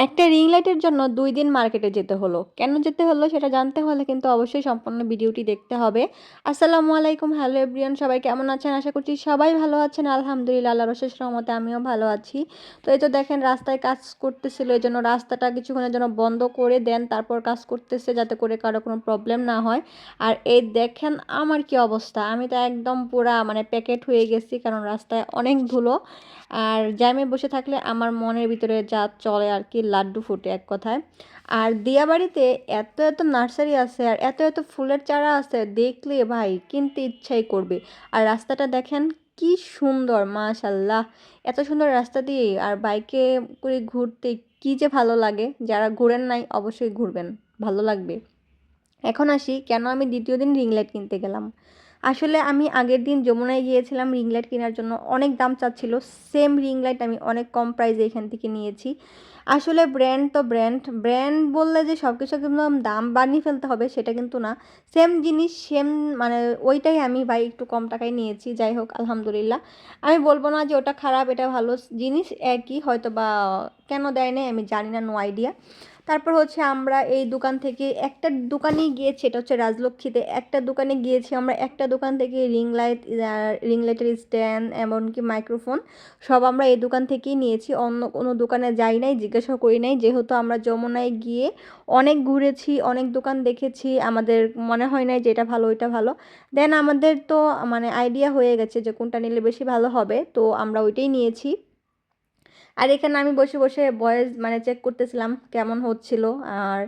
একটা রিং লাইটের জন্য ২ দিন মার্কেটে যেতে হলো। কেন যেতে হলো সেটা জানতে হলে কিন্তু অবশ্যই সম্পূর্ণ ভিডিওটি দেখতে হবে। আসসালামু আলাইকুম, হ্যালো এভরিওয়ান, সবাই কেমন আছেন? আশা করছি সবাই ভালো আছেন। আলহামদুলিল্লাহ, আল্লাহর অশেষ রহমতে আমিও ভালো আছি। তো এই তো দেখেন রাস্তায় কাজ করতেছিল, এজন্য রাস্তাটা কিছুক্ষণের জন্য বন্ধ করে দেন, তারপর কাজ করতেছে যাতে করে কারো কোনো প্রবলেম না হয়। আর এই দেখেন আমার কি অবস্থা, আমি তো একদম পুরা প্যাকেট হয়ে গেছি, কারণ রাস্তায় অনেক ধুলো। আর জ্যামে বসে থাকলে আমার মনের ভিতরে যা চলে আর কি, লাড্ডু ফুটে এক কথায়। আর দিয়াবাড়িতে এত এত নার্সারি আছে আর এত এত ফুলের চারা আছে, দেখলে ভাই কিনতে ইচ্ছাই করবে। আর রাস্তাটা দেখেন কি সুন্দর, মাশাল্লাহ। এত সুন্দর রাস্তা দিয়ে আর বাইকে করে ঘুরতে কি যে ভালো লাগে। যারা ঘুরেন নাই অবশ্যই ঘুরবেন, ভালো লাগবে। এখন আসি কেন আমি দ্বিতীয় দিন রিং লাইট কিনতে গেলাম। আসলে আমি আগের দিন যমুনায় গিয়েছিলাম রিং লাইট কেনার জন্য, অনেক দাম চাচ্ছিল। সেম রিং লাইট আমি অনেক কম প্রাইসে এখান থেকে নিয়েছি। আসলে ব্র্যান্ড তো ব্র্যান্ড, ব্র্যান্ড বললে যে সব কিছু একদম দাম বাড়িয়ে ফেলতে হবে সেটা কিন্তু না। সেম জিনিস সেম, ওইটাই আমি ভাই একটু কম টাকায় নিয়েছি। যাই হোক আলহামদুলিল্লাহ, আমি বলবো না যে ওটা খারাপ, এটা ভালো জিনিস একই, হয়তো বা কেন দেয় নাই আমি জানি না, নো আইডিয়া। তারপর হচ্ছে আমরা এই দোকান থেকে একটা দোকানেই গিয়েছি, এটা হচ্ছে রাজলক্ষ্মীতে একটা দোকানে গিয়েছি আমরা। একটা দোকান থেকে রিং লাইটের স্ট্যান্ড এমনকি মাইক্রোফোন সব আমরা এই দোকান থেকেই নিয়েছি, অন্য কোনো দোকানে যাই নাই, জিজ্ঞাসা করি নাই, যেহেতু আমরা যমুনায় গিয়ে অনেক ঘুরেছি, অনেক দোকান দেখেছি, আমাদের মনে হয় নাই যে এটা ভালো ওইটা ভালো। দেন আমাদের তো আইডিয়া হয়ে গেছে যে কোনটা নিলে বেশি ভালো হবে, তো আমরা ওইটাই নিয়েছি। আর এখানে আমি বসে বসে ভয়েস চেক করতেছিলাম কেমন হচ্ছিল। আর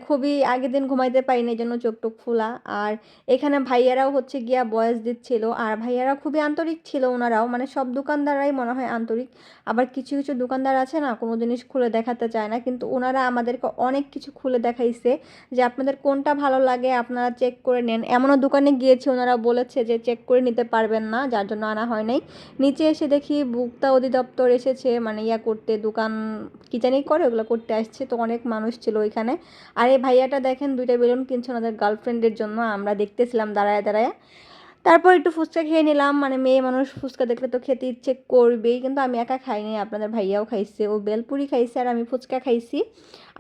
খুবই আগের দিন ঘুমাইতে পারিনি, এই জন্য চোখ টোক ফোলা। আর এখানে ভাইয়ারাও হচ্ছে গিয়া ভয়েস দিচ্ছিল, আর ভাইয়ারা খুবই আন্তরিক ছিল ওনারাও, সব দোকানদাররাই মনে হয় আন্তরিক। আবার কিছু কিছু দোকানদার আছে না, কোনো জিনিস খুলে দেখাতে চায় না, কিন্তু ওনারা আমাদেরকে অনেক কিছু খুলে দেখাইছে যে আপনাদের কোনটা ভালো লাগে আপনারা চেক করে নেন। এমনও দোকানে গিয়েছি ওনারা বলেছে যে চেক করে নিতে পারবেন না, যার জন্য আনা হয় নাই। নিচে এসে দেখি ভোক্তা অধিদপ্তর এসেছে, ইয়া করতে, দোকান কি জানি করে ওগুলো করতে আসছে, তো অনেক মানুষ ছিল ওইখানে। আর এই ভাইয়াটা দেখেন 2টা বেলুন কিনছে ওনাদের গার্লফ্রেন্ডের জন্য, আমরা দেখতেছিলাম দাঁড়ায় দাঁড়ায়। তারপর একটু ফুচকা খেয়ে নিলাম, মেয়ে মানুষ ফুচকা দেখলে তো খেতে ইচ্ছে করবেই, কিন্তু আমি একা খাইনি, আপনাদের ভাইয়াও খাইছে, ও বেলপুরি খাইছে আর আমি ফুচকা খাইছি।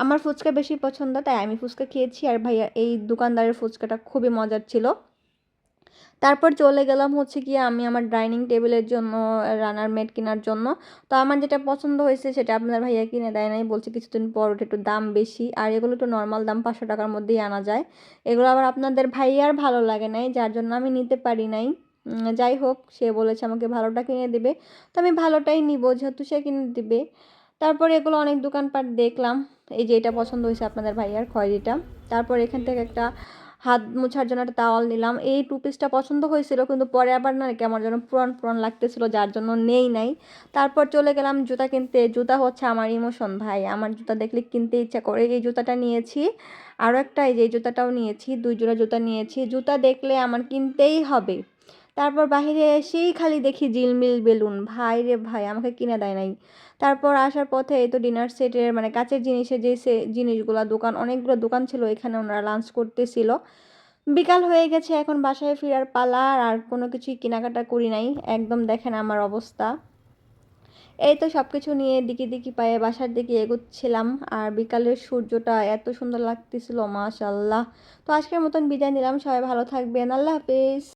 আমার ফুচকা বেশি পছন্দ তাই আমি ফুচকা খেয়েছি, আর ভাইয়া এই দোকানদারের ফুচকাটা খুবই মজার ছিল। তারপর চলে গেলাম হচ্ছে গিয়ে আমি আমার ডাইনিং টেবিলের জন্য রানার মেট কেনার জন্য। তো আমার যেটা পছন্দ হয়েছে সেটা আপনার ভাইয়া কিনে দেয় নাই, বলছে কিছুদিন পর ওটা একটু দাম বেশি, আর এগুলো একটু নর্মাল দাম 500 টাকার মধ্যেই আনা যায়। এগুলো আবার আপনাদের ভাইয়ার ভালো লাগে নাই, যার জন্য আমি নিতে পারি নাই। যাই হোক, সে বলেছে আমাকে ভালোটা কিনে দেবে, তো আমি ভালোটাই নিব যেহেতু সে কিনে দিবে। তারপরে এগুলো অনেক দোকানপাট দেখলাম, এই যে এটা পছন্দ হয়েছে আপনাদের ভাইয়ার খয়েরিটা। তারপর এখান থেকে একটা হাত মোছার জন্য একটা তাওয়াল নিলাম, এই টু পিসটা পছন্দ হয়েছিল, কিন্তু পরে আবার না কেমন যেন পুরান পুরান লাগতেছিল, যার জন্য নেই নাই। তারপর চলে গেলাম জুতা কিনতে। জুতা হচ্ছে আমার ইমোশন ভাই, আমার জুতা দেখলে কিনতে ইচ্ছা করে। এই জুতাটা নিয়েছি, আরও একটা এই যে এই জুতাটাও নিয়েছি, 2 জোড়া জুতা নিয়েছি, জুতা দেখলে আমার কিনতেই হবে। তারপর বাহিরে এসেই খালি দেখি ঝিলমিল বেলুন, ভাই রে ভাই আমাকে কিনে দেয় নাই। তারপর আসার পথে এই তো ডিনার সেটের কাচের জিনিসের যে জিনিসগুলো, দোকান অনেকগুলো দোকান ছিল, এখানে ওনারা লাঞ্চ করতেছিল। বিকাল হয়ে গেছে, এখন বাসায় ফেরার পালা, আর কোনো কিছুই কেনাকাটা করি নাই। একদম দেখেন আমার অবস্থা। এই তো সব কিছু নিয়ে দিকে দিকে পায়ে বাসার দিকে এগোচ্ছিলাম, আর বিকালের সূর্যটা এত সুন্দর লাগতেছিল, মাশাআল্লাহ। তো আজকের মতন বিদায় নিলাম, সবাই ভালো থাকবেন, আল্লাহ হাফেজ।